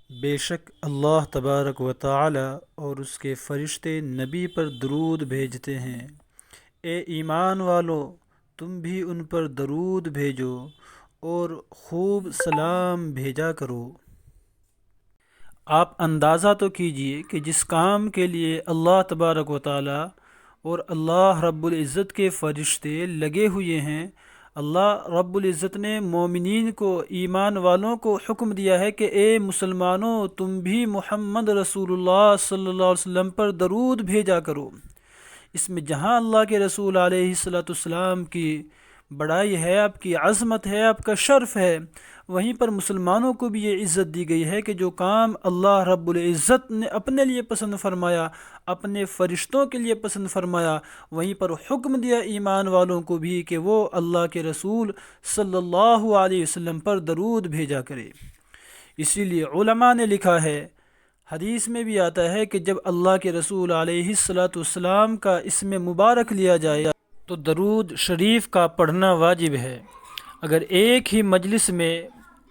بے شک اللہ تبارک و تعالی اور اس کے فرشتے نبی پر درود بھیجتے ہیں۔ اے ایمان والو، تم بھی ان پر درود بھیجو اور خوب سلام بھیجا کرو۔ آپ اندازہ تو کیجئے کہ جس کام کے لیے اللہ تبارک و تعالی اور اللہ رب العزت کے فرشتے لگے ہوئے ہیں، اللہ رب العزت نے مومنین کو، ایمان والوں کو حکم دیا ہے کہ اے مسلمانوں، تم بھی محمد رسول اللہ صلی اللہ علیہ وسلم پر درود بھیجا کرو۔ اس میں جہاں اللہ کے رسول علیہ السلام کی بڑائی ہے، آپ کی عظمت ہے، آپ کا شرف ہے، وہیں پر مسلمانوں کو بھی یہ عزت دی گئی ہے کہ جو کام اللہ رب العزت نے اپنے لیے پسند فرمایا، اپنے فرشتوں کے لیے پسند فرمایا، وہیں پر حکم دیا ایمان والوں کو بھی کہ وہ اللہ کے رسول صلی اللہ علیہ وسلم پر درود بھیجا کرے۔ اسی لیے علماء نے لکھا ہے، حدیث میں بھی آتا ہے کہ جب اللہ کے رسول علیہ السلام کا اسم مبارک لیا جائے تو درود شریف کا پڑھنا واجب ہے۔ اگر ایک ہی مجلس میں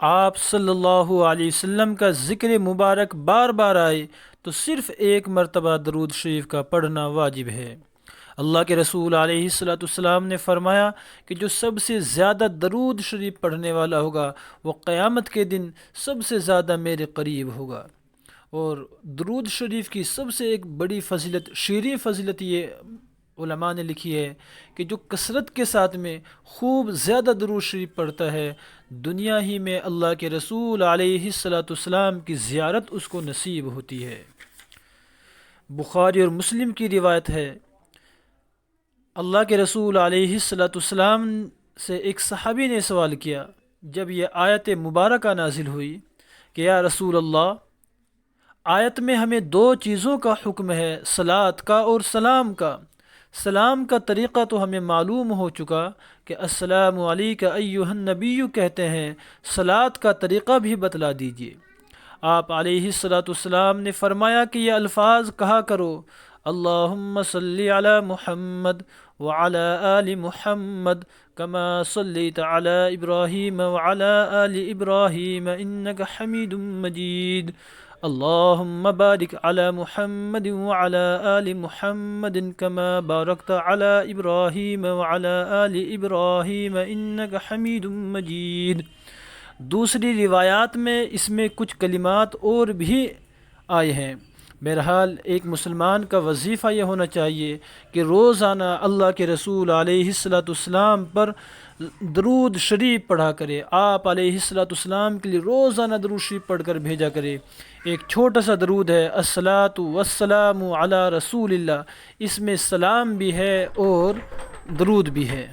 آپ صلی اللہ علیہ وسلم کا ذکر مبارک بار بار آئے تو صرف ایک مرتبہ درود شریف کا پڑھنا واجب ہے۔ اللہ کے رسول علیہ السلام نے فرمایا کہ جو سب سے زیادہ درود شریف پڑھنے والا ہوگا وہ قیامت کے دن سب سے زیادہ میرے قریب ہوگا۔ اور درود شریف کی سب سے ایک بڑی فضیلت، شیریں فضیلت یہ علماء نے لکھی ہے کہ جو کثرت کے ساتھ میں خوب زیادہ درود شریف پڑھتا ہے، دنیا ہی میں اللہ کے رسول علیہ السلام کی زیارت اس کو نصیب ہوتی ہے۔ بخاری اور مسلم کی روایت ہے، اللہ کے رسول علیہ السلام سے ایک صحابی نے سوال کیا جب یہ آیت مبارکہ نازل ہوئی کہ یا رسول اللہ، آیت میں ہمیں دو چیزوں کا حکم ہے، صلاۃ کا اور سلام کا۔ سلام کا طریقہ تو ہمیں معلوم ہو چکا کہ السلام علیک ایھا النبی کہتے ہیں، صلاۃ کا طریقہ بھی بتلا دیجیے۔ آپ علیہ السلام نے فرمایا کہ یہ الفاظ کہا کرو، اللہم صلی علی محمد وعلی آل محمد کما صلیت علی ابراہیم وعلی آل ابراہیم انک حمید مجید، اللہم بارک علی محمد وعلی آل محمد کما بارکت علی ابراہیم وعلی آل ابراہیم انک حمید مجید۔ دوسری روایات میں اس میں کچھ کلمات اور بھی آئے ہیں۔ بہرحال ایک مسلمان کا وظیفہ یہ ہونا چاہیے کہ روزانہ اللہ کے رسول علیہ السلام پر درود شریف پڑھا کرے۔ آپ علیہ السلام کے لیے روزانہ درود شریف پڑھ کر بھیجا کرے۔ ایک چھوٹا سا درود ہے، الصلاۃ والسلام علی رسول اللہ، اس میں سلام بھی ہے اور درود بھی ہے۔